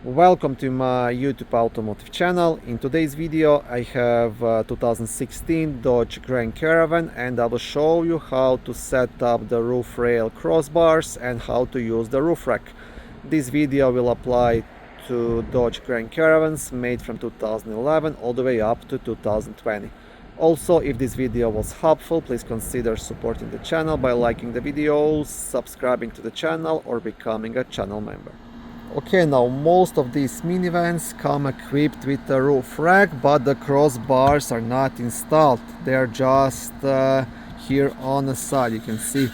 Welcome to my YouTube automotive channel. In today's video I have 2016 Dodge Grand Caravan and I will show you how to set up the roof rail crossbars and how to use the roof rack. This video will apply to Dodge Grand Caravans made from 2011 all the way up to 2020. Also, if this video was helpful, please consider supporting the channel by liking the videos, subscribing to the channel or becoming a channel member. Okay, now most of these minivans come equipped with a roof rack, but the crossbars are not installed. They are just here on the side. You can see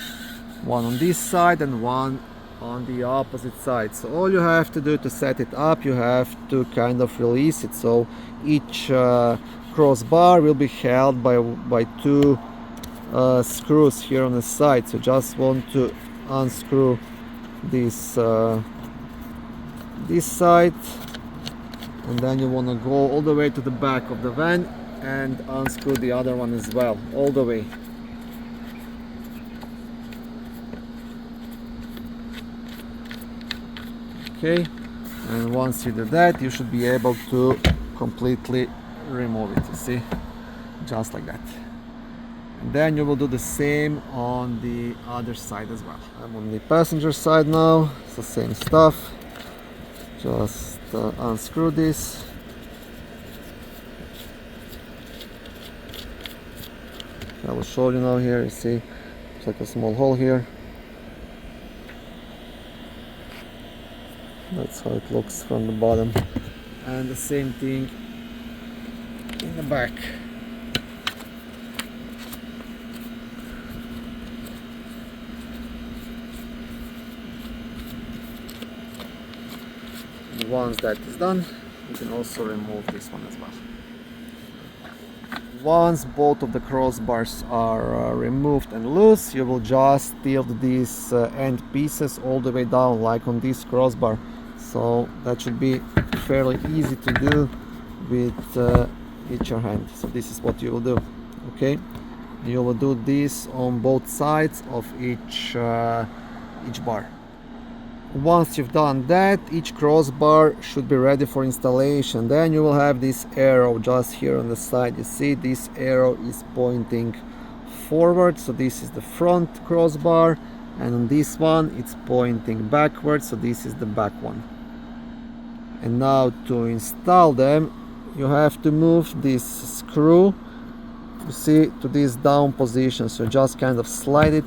one on this side and one on the opposite side. So all you have to do to set it up, you have to kind of release it. So each crossbar will be held by two screws here on the side. So just want to unscrew this side, and then you want to go all the way to the back of the van and unscrew the other one as well, all the way. Okay, and once you do that, you should be able to completely remove it, you see, just like that. And then you will do the same on the other side as well. I'm on the passenger side now, it's the same stuff. Just unscrew this. I will show you now. Here you see it's like a small hole here. That's how it looks from the bottom, and the same thing in the back. Once that is done, you can also remove this one as well. Once both of the crossbars are removed and loose, you will just tilt these end pieces all the way down, like on this crossbar. So that should be fairly easy to do with your hand. So this is what you will do. Okay, you will do this on both sides of each bar. Once you've done that, each crossbar should be ready for installation. Then you will have this arrow just here on the side. You see this arrow is pointing forward, so this is the front crossbar, and on this one it's pointing backwards, so this is the back one. And now to install them, you have to move this screw, you see, to this down position. So just kind of slide it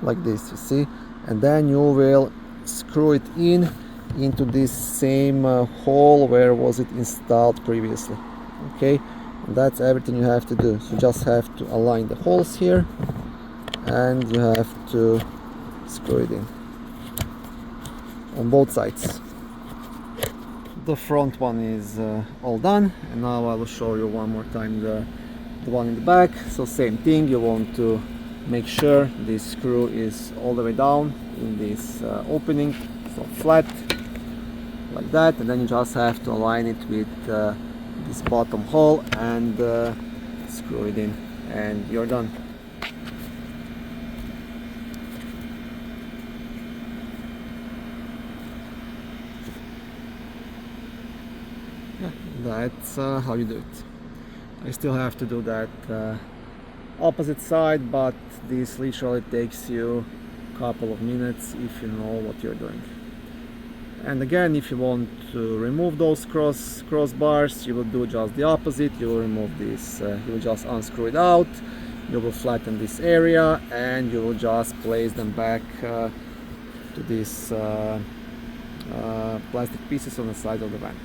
like this, you see, and then you will screw it into this same hole where was it installed previously. Okay, and that's everything you have to do. So you just have to align the holes here and you have to screw it in on both sides. The front one is all done, and now I will show you one more time the one in the back. So same thing, you want to make sure this screw is all the way down in this opening, so flat like that, and then you just have to align it with this bottom hole and screw it in, and you're done. Yeah, that's how you do it. I still have to do that opposite side, but this literally takes you a couple of minutes if you know what you're doing. And again, if you want to remove those crossbars, you will do just the opposite. You will remove this, you will just unscrew it out, you will flatten this area, and you will just place them back to these plastic pieces on the side of the van.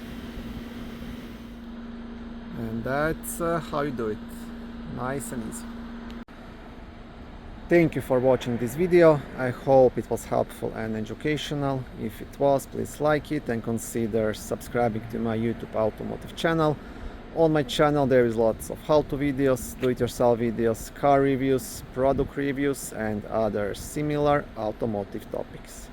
And that's how you do it. Nice and easy. Thank you for watching this video. I hope it was helpful and educational. If it was, please like it and consider subscribing to my YouTube automotive channel. On my channel there is lots of how-to videos, do-it-yourself videos, car reviews, product reviews and other similar automotive topics.